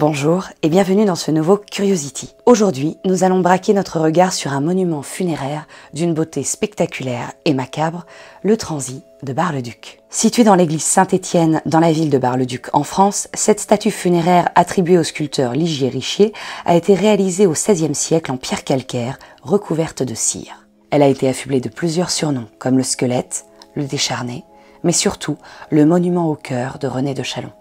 Bonjour et bienvenue dans ce nouveau Curiosity. Aujourd'hui, nous allons braquer notre regard sur un monument funéraire d'une beauté spectaculaire et macabre, le transit de Bar-le-Duc. Situé dans l'église Saint-Étienne dans la ville de Bar-le-Duc en France, cette statue funéraire attribuée au sculpteur Ligier Richier a été réalisée au XVIe siècle en pierre calcaire recouverte de cire. Elle a été affublée de plusieurs surnoms comme le squelette, le décharné, mais surtout le monument au cœur de René de Chalon.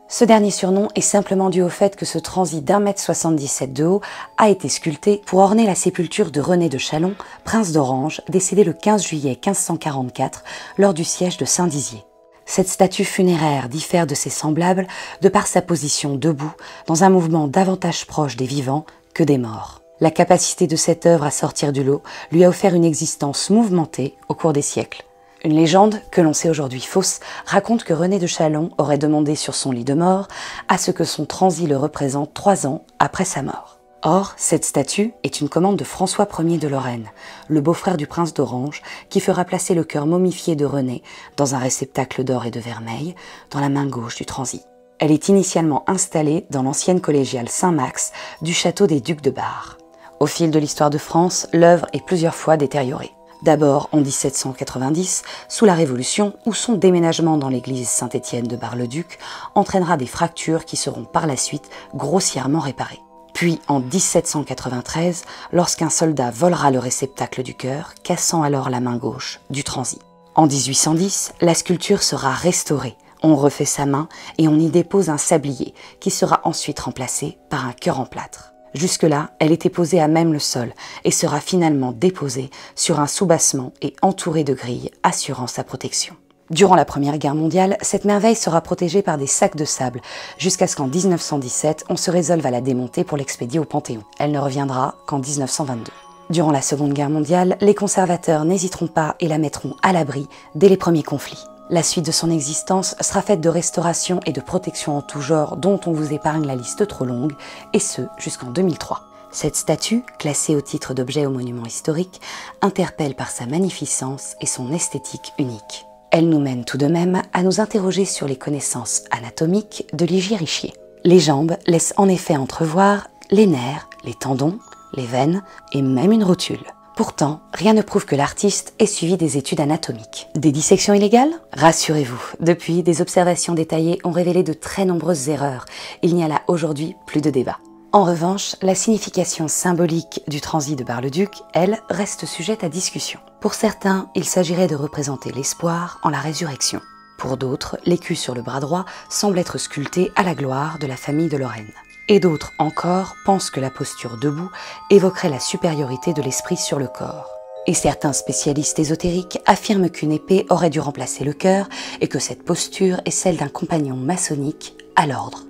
Ce dernier surnom est simplement dû au fait que ce transit d'1,77 m de haut a été sculpté pour orner la sépulture de René de Chalon, prince d'Orange, décédé le 15 juillet 1544 lors du siège de Saint-Dizier. Cette statue funéraire diffère de ses semblables de par sa position debout, dans un mouvement davantage proche des vivants que des morts. La capacité de cette œuvre à sortir du lot lui a offert une existence mouvementée au cours des siècles. Une légende, que l'on sait aujourd'hui fausse, raconte que René de Chalon aurait demandé sur son lit de mort à ce que son transit le représente 3 ans après sa mort. Or, cette statue est une commande de François Ier de Lorraine, le beau-frère du prince d'Orange, qui fera placer le cœur momifié de René dans un réceptacle d'or et de vermeil dans la main gauche du transit. Elle est initialement installée dans l'ancienne collégiale Saint-Max du château des Ducs de Bar. Au fil de l'histoire de France, l'œuvre est plusieurs fois détériorée. D'abord en 1790, sous la Révolution, où son déménagement dans l'église Saint-Étienne de Bar-le-Duc entraînera des fractures qui seront par la suite grossièrement réparées. Puis en 1793, lorsqu'un soldat volera le réceptacle du cœur, cassant alors la main gauche du transit. En 1810, la sculpture sera restaurée. On refait sa main et on y dépose un sablier qui sera ensuite remplacé par un cœur en plâtre. Jusque-là, elle était posée à même le sol et sera finalement déposée sur un soubassement et entourée de grilles assurant sa protection. Durant la Première Guerre mondiale, cette merveille sera protégée par des sacs de sable jusqu'à ce qu'en 1917, on se résolve à la démonter pour l'expédier au Panthéon. Elle ne reviendra qu'en 1922. Durant la Seconde Guerre mondiale, les conservateurs n'hésiteront pas et la mettront à l'abri dès les premiers conflits. La suite de son existence sera faite de restauration et de protection en tout genre dont on vous épargne la liste trop longue, et ce jusqu'en 2003. Cette statue, classée au titre d'objet au monument historique, interpelle par sa magnificence et son esthétique unique. Elle nous mène tout de même à nous interroger sur les connaissances anatomiques de Ligier Richier. Les jambes laissent en effet entrevoir les nerfs, les tendons, les veines et même une rotule. Pourtant, rien ne prouve que l'artiste ait suivi des études anatomiques. Des dissections illégales? Rassurez-vous, depuis, des observations détaillées ont révélé de très nombreuses erreurs. Il n'y a là aujourd'hui plus de débat. En revanche, la signification symbolique du transit de Bar-le-Duc, elle, reste sujette à discussion. Pour certains, il s'agirait de représenter l'espoir en la résurrection. Pour d'autres, l'écu sur le bras droit semble être sculpté à la gloire de la famille de Lorraine. Et d'autres encore pensent que la posture debout évoquerait la supériorité de l'esprit sur le corps. Et certains spécialistes ésotériques affirment qu'une épée aurait dû remplacer le cœur et que cette posture est celle d'un compagnon maçonnique à l'ordre.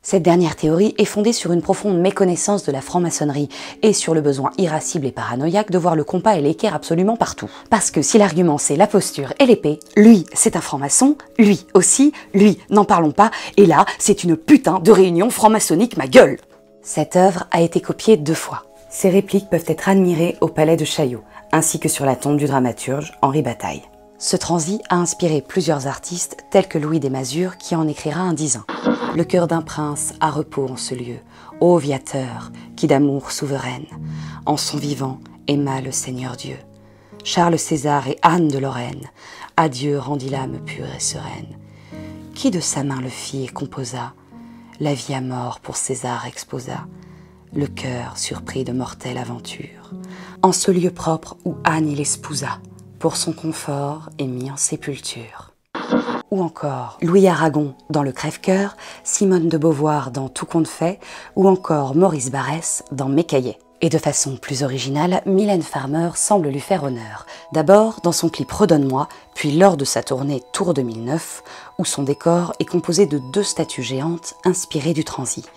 Cette dernière théorie est fondée sur une profonde méconnaissance de la franc-maçonnerie et sur le besoin irascible et paranoïaque de voir le compas et l'équerre absolument partout. Parce que si l'argument c'est la posture et l'épée, lui c'est un franc-maçon, lui aussi, lui n'en parlons pas, et là c'est une putain de réunion franc-maçonnique ma gueule. Cette œuvre a été copiée 2 fois. Ces répliques peuvent être admirées au palais de Chaillot, ainsi que sur la tombe du dramaturge Henri Bataille. Ce transit a inspiré plusieurs artistes tels que Louis des Masures qui en écrira un disant. Le cœur d'un prince a repos en ce lieu, ô viateur, qui d'amour souveraine, en son vivant aima le Seigneur Dieu. Charles César et Anne de Lorraine, à Dieu rendit l'âme pure et sereine. Qui de sa main le fit et composa, la vie à mort pour César exposa, le cœur surpris de mortelle aventure, en ce lieu propre où Anne il espousa, pour son confort est mis en sépulture. Ou encore Louis Aragon dans Le Crève-Cœur, Simone de Beauvoir dans Tout compte fait, ou encore Maurice Barrès dans Mes cahiers. Et de façon plus originale, Mylène Farmer semble lui faire honneur. D'abord dans son clip Redonne-moi, puis lors de sa tournée Tour 2009, où son décor est composé de 2 statues géantes inspirées du transit.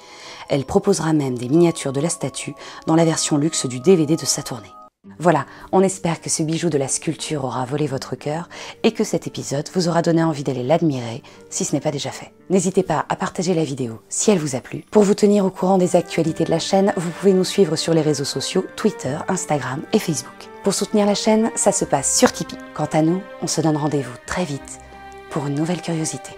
Elle proposera même des miniatures de la statue dans la version luxe du DVD de sa tournée. Voilà, on espère que ce bijou de la sculpture aura volé votre cœur et que cet épisode vous aura donné envie d'aller l'admirer si ce n'est pas déjà fait. N'hésitez pas à partager la vidéo si elle vous a plu. Pour vous tenir au courant des actualités de la chaîne, vous pouvez nous suivre sur les réseaux sociaux Twitter, Instagram et Facebook. Pour soutenir la chaîne, ça se passe sur Tipeee. Quant à nous, on se donne rendez-vous très vite pour une nouvelle curiosité.